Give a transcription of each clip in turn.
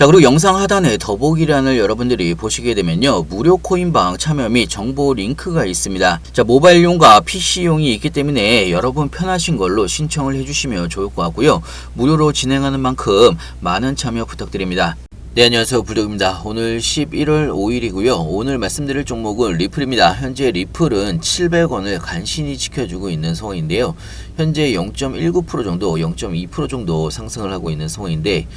자, 그리고 영상 하단에 더보기란을 여러분들이 보시게 되면요, 무료 코인방 참여 및 정보 링크가 있습니다. 자, 모바일용과 PC용이 있기 때문에 여러분 편하신 걸로 신청을 해주시면 좋을 것 같고요. 무료로 진행하는 만큼 많은 참여 부탁드립니다. 네, 안녕하세요, 불독입니다. 오늘 11월 5일이고요. 오늘 말씀드릴 종목은 리플입니다. 현재 리플은 700원을 간신히 지켜주고 있는 상황인데요. 현재 0.19% 정도, 0.2% 정도 상승을 하고 있는 상황인데,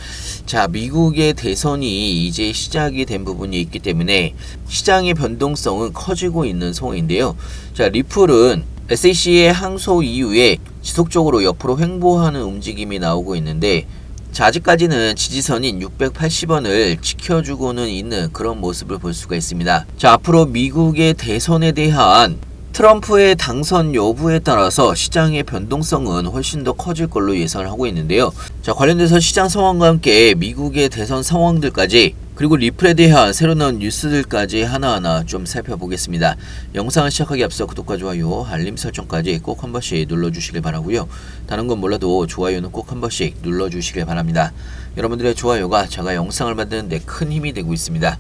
자, 미국의 대선이 이제 시작이 된 부분이 있기 때문에 시장의 변동성은 커지고 있는 상황인데요. 자, 리플은 SEC의 항소 이후에 지속적으로 옆으로 횡보하는 움직임이 나오고 있는데, 자, 아직까지는 지지선인 680원을 지켜주고는 있는 그런 모습을 볼 수가 있습니다. 자, 앞으로 미국의 대선에 대한 트럼프의 당선 여부에 따라서 시장의 변동성은 훨씬 더 커질 걸로 예상을 하고 있는데요. 자, 관련돼서 시장 상황과 함께 미국의 대선 상황들까지, 그리고 리플에 대한 새로 나온 뉴스들까지 하나하나 좀 살펴보겠습니다. 영상을 시작하기 앞서 구독과 좋아요, 알림 설정까지 꼭 한 번씩 눌러주시길 바라고요. 다른 건 몰라도 좋아요는 꼭 한 번씩 눌러주시길 바랍니다. 여러분들의 좋아요가 제가 영상을 만드는 데 큰 힘이 되고 있습니다.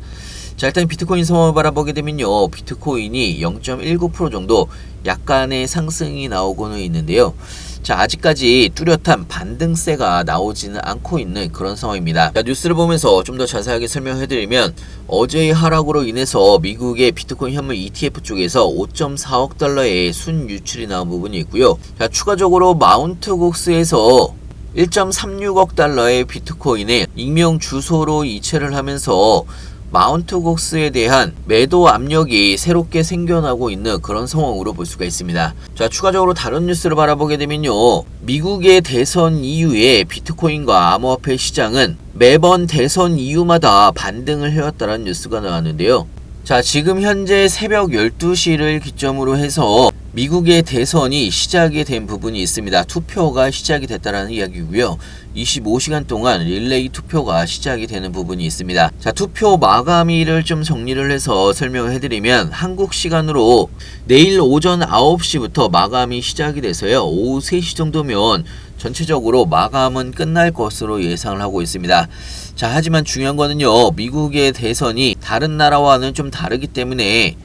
자, 일단 비트코인 상황을 바라보게 되면요, 비트코인이 0.19% 정도 약간의 상승이 나오고는 있는데요. 자, 아직까지 뚜렷한 반등세가 나오지는 않고 있는 그런 상황입니다. 자, 뉴스를 보면서 좀 더 자세하게 설명해드리면, 어제의 하락으로 인해서 미국의 비트코인 현물 ETF 쪽에서 5.4억 달러의 순 유출이 나온 부분이 있고요. 자, 추가적으로 마운트곡스에서 1.36억 달러의 비트코인을 익명 주소로 이체를 하면서 마운트곡스에 대한 매도 압력이 새롭게 생겨나고 있는 그런 상황으로 볼 수가 있습니다. 자, 추가적으로 다른 뉴스를 바라보게 되면요, 미국의 대선 이후에 비트코인과 암호화폐 시장은 매번 대선 이후마다 반등을 해왔다는 뉴스가 나왔는데요. 자, 지금 현재 새벽 12시를 기점으로 해서 미국의 대선이 시작이 된 부분이 있습니다. 투표가 시작이 됐다는 이야기고요. 25시간 동안 릴레이 투표가 시작이 되는 부분이 있습니다. 자, 투표 마감일을 좀 정리를 해서 설명을 해드리면, 한국 시간으로 내일 오전 9시부터 마감이 시작이 돼서요, 오후 3시 정도면 전체적으로 마감은 끝날 것으로 예상을 하고 있습니다. 자, 하지만 중요한 거는요, 미국의 대선이 다른 나라와는 좀 다르기 때문에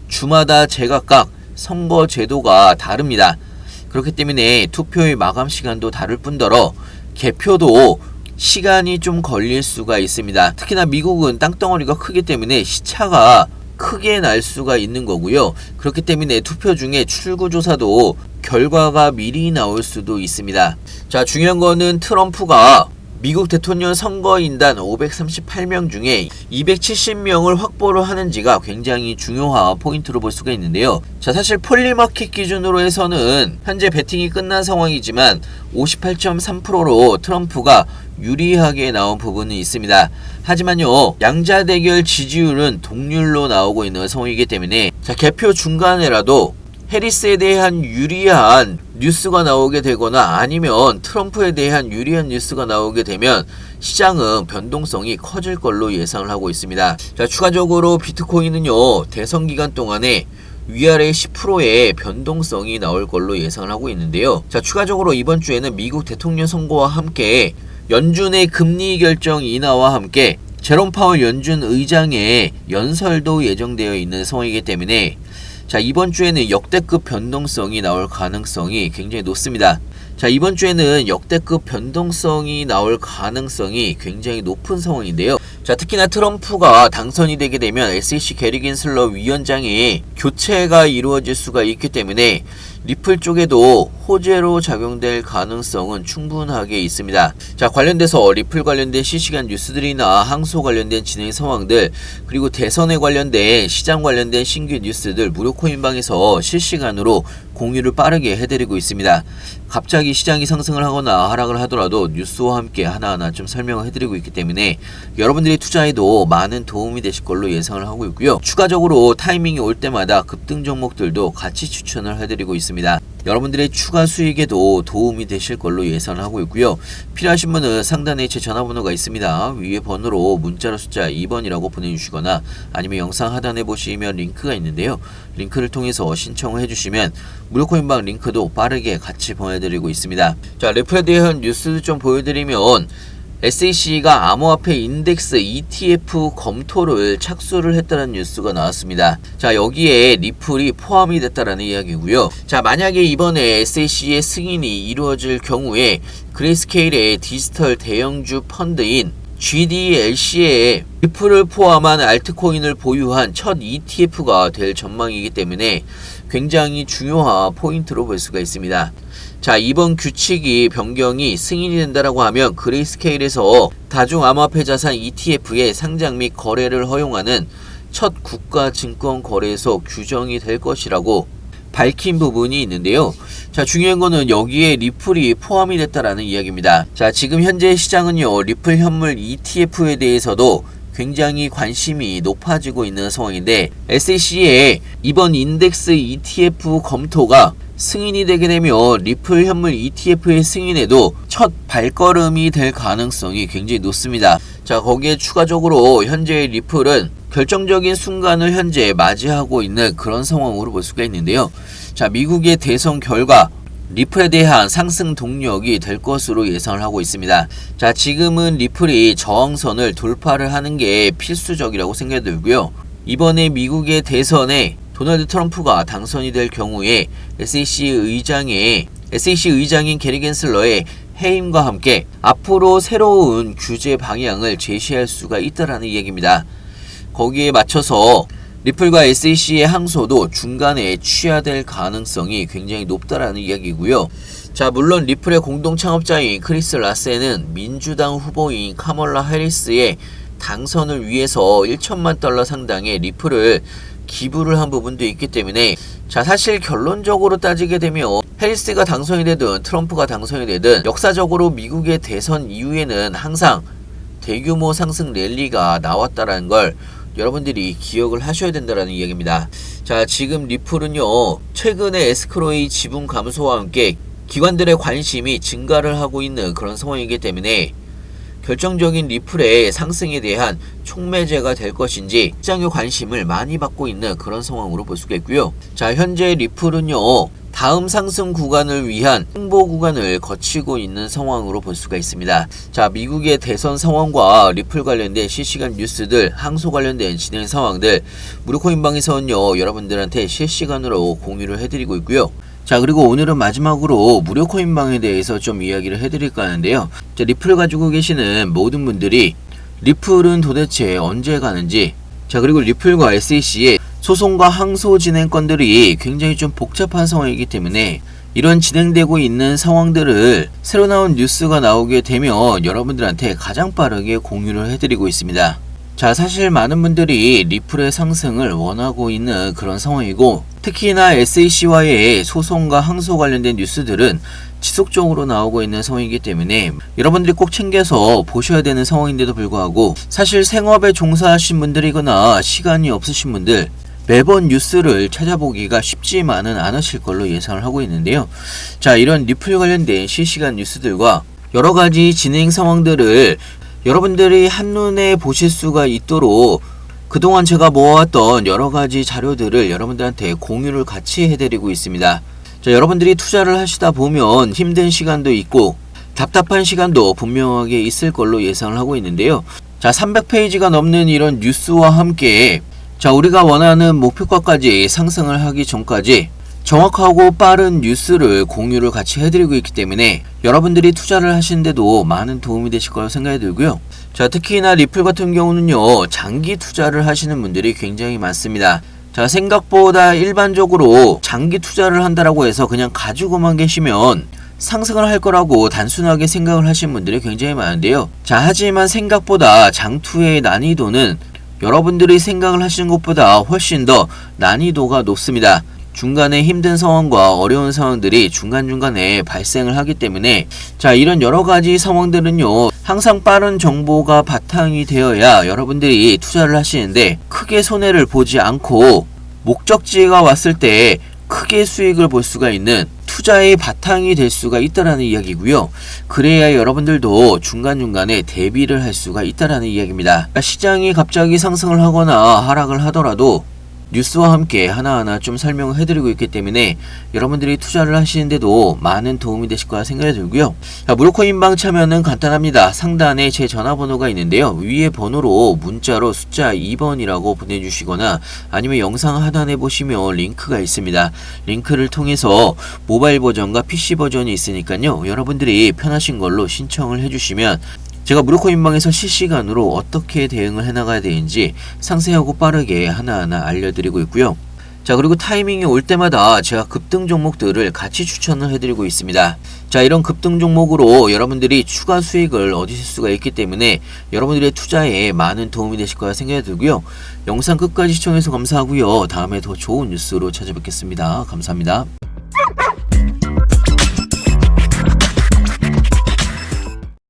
주마다 제각각 선거 제도가 다릅니다. 그렇기 때문에 투표의 마감 시간도 다를 뿐더러 개표도 시간이 좀 걸릴 수가 있습니다. 특히나 미국은 땅덩어리가 크기 때문에 시차가 크게 날 수가 있는 거고요. 그렇기 때문에 투표 중에 출구조사도 결과가 미리 나올 수도 있습니다. 자, 중요한 거는 트럼프가 미국 대통령 선거인단 538명 중에 270명을 확보를 하는지가 굉장히 중요한 포인트로 볼 수가 있는데요. 자, 사실 폴리마켓 기준으로 해서는 현재 배팅이 끝난 상황이지만 58.3%로 트럼프가 유리하게 나온 부분이 있습니다. 하지만요, 양자 대결 지지율은 동률로 나오고 있는 상황이기 때문에, 자, 개표 중간에라도 해리스에 대한 유리한 뉴스가 나오게 되거나 아니면 트럼프에 대한 유리한 뉴스가 나오게 되면 시장은 변동성이 커질 걸로 예상을 하고 있습니다. 자, 추가적으로 비트코인은요, 대선 기간 동안에 위아래 10%의 변동성이 나올 걸로 예상을 하고 있는데요. 자, 추가적으로 이번 주에는 미국 대통령 선거와 함께 연준의 금리 결정 인하와 함께 제롬 파월 연준 의장의 연설도 예정되어 있는 상황이기 때문에, 자, 이번 주에는 역대급 변동성이 나올 가능성이 굉장히 높습니다. 자, 이번 주에는 역대급 변동성이 나올 가능성이 굉장히 높은 상황인데요. 자, 특히나 트럼프가 당선이 되게 되면 SEC 게리 겐슬러 위원장의 교체가 이루어질 수가 있기 때문에 리플 쪽에도 호재로 작용될 가능성은 충분하게 있습니다. 자, 관련돼서 리플 관련된 실시간 뉴스들이나 항소 관련된 진행 상황들, 그리고 대선에 관련된 시장 관련된 신규 뉴스들 무료 코인방에서 실시간으로 공유를 빠르게 해드리고 있습니다. 갑자기 시장이 상승을 하거나 하락을 하더라도 뉴스와 함께 하나하나 좀 설명을 해드리고 있기 때문에 여러분들이 투자에도 많은 도움이 되실 걸로 예상을 하고 있고요. 추가적으로 타이밍이 올 때마다 급등 종목들도 같이 추천을 해드리고 있습니다. 여러분들의 추가 수익에도 도움이 되실 걸로 예상을 하고 있고요. 필요하신 분은 상단에 제 전화번호가 있습니다. 위에 번호로 문자로 숫자 2번이라고 보내주시거나 아니면 영상 하단에 보시면 링크가 있는데요. 링크를 통해서 신청을 해주시면 무료 코인방 링크도 빠르게 같이 보내드리고 있습니다. 자, 리플에 대한 뉴스 좀 보여드리면, SEC가 암호화폐 인덱스 ETF 검토를 착수를 했다는 뉴스가 나왔습니다. 자, 여기에 리플이 포함이 됐다라는 이야기고요. 자, 만약에 이번에 SEC의 승인이 이루어질 경우에 그레이스케일의 디지털 대형주 펀드인 GDLC에 리플을 포함한 알트코인을 보유한 첫 ETF가 될 전망이기 때문에 굉장히 중요한 포인트로 볼 수가 있습니다. 자, 이번 규칙이 변경이 승인이 된다라고 하면 그레이스케일에서 다중 암호화폐 자산 ETF의 상장 및 거래를 허용하는 첫 국가 증권 거래소 규정이 될 것이라고 밝힌 부분이 있는데요. 자, 중요한 거는 여기에 리플이 포함이 됐다라는 이야기입니다. 자, 지금 현재 시장은요, 리플 현물 ETF에 대해서도 굉장히 관심이 높아지고 있는 상황인데, SEC의 이번 인덱스 ETF 검토가 승인이 되게 되면 리플 현물 ETF의 승인에도 첫 발걸음이 될 가능성이 굉장히 높습니다. 자, 거기에 추가적으로 현재 리플은 결정적인 순간을 현재 맞이하고 있는 그런 상황으로 볼 수가 있는데요. 자, 미국의 대선 결과 리플에 대한 상승 동력이 될 것으로 예상을 하고 있습니다. 자, 지금은 리플이 저항선을 돌파를 하는 게 필수적이라고 생각이 들고요. 이번에 미국의 대선에 도널드 트럼프가 당선이 될 경우에 SEC 의장인 게리 겐슬러의 해임과 함께 앞으로 새로운 규제 방향을 제시할 수가 있다라는 얘기입니다. 거기에 맞춰서 리플과 SEC의 항소도 중간에 취하될 가능성이 굉장히 높다라는 이야기고요. 자, 물론 리플의 공동 창업자인 크리스 라센은 민주당 후보인 카멀라 해리스의 당선을 위해서 1천만 달러 상당의 리플을 기부를 한 부분도 있기 때문에, 자, 사실 결론적으로 따지게 되면 해리스가 당선이 되든 트럼프가 당선이 되든 역사적으로 미국의 대선 이후에는 항상 대규모 상승 랠리가 나왔다라는 걸 여러분들이 기억을 하셔야 된다는 이야기입니다. 자, 지금 리플은요, 최근에 에스크로의 지분 감소와 함께 기관들의 관심이 증가를 하고 있는 그런 상황이기 때문에 결정적인 리플의 상승에 대한 촉매제가 될 것인지 시장의 관심을 많이 받고 있는 그런 상황으로 볼 수가 있고요. 자, 현재 리플은요, 다음 상승 구간을 위한 홍보 구간을 거치고 있는 상황으로 볼 수가 있습니다. 자, 미국의 대선 상황과 리플 관련된 실시간 뉴스들, 항소 관련된 진행 상황들 무료코인방에서는요, 여러분들한테 실시간으로 공유를 해드리고 있고요. 자, 그리고 오늘은 마지막으로 무료코인방에 대해서 좀 이야기를 해드릴까 하는데요. 자, 리플을 가지고 계시는 모든 분들이 리플은 도대체 언제 가는지, 자, 그리고 리플과 SEC의 소송과 항소 진행 건들이 굉장히 좀 복잡한 상황이기 때문에 이런 진행되고 있는 상황들을 새로 나온 뉴스가 나오게 되면 여러분들한테 가장 빠르게 공유를 해드리고 있습니다. 자, 사실 많은 분들이 리플의 상승을 원하고 있는 그런 상황이고, 특히나 SEC와의 소송과 항소 관련된 뉴스들은 지속적으로 나오고 있는 상황이기 때문에 여러분들이 꼭 챙겨서 보셔야 되는 상황인데도 불구하고, 사실 생업에 종사하신 분들이거나 시간이 없으신 분들 매번 뉴스를 찾아보기가 쉽지만은 않으실 걸로 예상을 하고 있는데요. 자, 이런 리플 관련된 실시간 뉴스들과 여러가지 진행 상황들을 여러분들이 한눈에 보실 수가 있도록 그동안 제가 모아왔던 여러가지 자료들을 여러분들한테 공유를 같이 해드리고 있습니다. 자, 여러분들이 투자를 하시다 보면 힘든 시간도 있고 답답한 시간도 분명하게 있을 걸로 예상을 하고 있는데요. 자, 300페이지가 넘는 이런 뉴스와 함께, 자, 우리가 원하는 목표가까지 상승을 하기 전까지 정확하고 빠른 뉴스를 공유를 같이 해드리고 있기 때문에 여러분들이 투자를 하시는데도 많은 도움이 되실 거라고 생각이 들고요. 자, 특히나 리플 같은 경우는요, 장기 투자를 하시는 분들이 굉장히 많습니다. 자, 생각보다 일반적으로 장기 투자를 한다라고 해서 그냥 가지고만 계시면 상승을 할 거라고 단순하게 생각을 하시는 분들이 굉장히 많은데요. 자, 하지만 생각보다 장투의 난이도는 여러분들이 생각을 하시는 것보다 훨씬 더 난이도가 높습니다. 중간에 힘든 상황과 어려운 상황들이 중간중간에 발생을 하기 때문에, 자, 이런 여러가지 상황들은요, 항상 빠른 정보가 바탕이 되어야 여러분들이 투자를 하시는데 크게 손해를 보지 않고 목적지가 왔을 때 크게 수익을 볼 수가 있는 투자의 바탕이 될 수가 있다라는 이야기고요. 그래야 여러분들도 중간중간에 대비를 할 수가 있다라는 이야기입니다. 시장이 갑자기 상승을 하거나 하락을 하더라도 뉴스와 함께 하나하나 좀 설명을 해드리고 있기 때문에 여러분들이 투자를 하시는데도 많은 도움이 되실 거라 생각이 들고요. 자, 무료코인방 참여는 간단합니다. 상단에 제 전화번호가 있는데요. 위에 번호로 문자로 숫자 2번이라고 보내주시거나 아니면 영상 하단에 보시면 링크가 있습니다. 링크를 통해서 모바일 버전과 PC 버전이 있으니까요. 여러분들이 편하신 걸로 신청을 해주시면 제가 무료코인방에서 실시간으로 어떻게 대응을 해나가야 되는지 상세하고 빠르게 하나하나 알려드리고 있고요. 자, 그리고 타이밍이 올 때마다 제가 급등 종목들을 같이 추천을 해드리고 있습니다. 자, 이런 급등 종목으로 여러분들이 추가 수익을 얻으실 수가 있기 때문에 여러분들의 투자에 많은 도움이 되실 거라 생각이 들고요. 영상 끝까지 시청해서 감사하고요. 다음에 더 좋은 뉴스로 찾아뵙겠습니다. 감사합니다.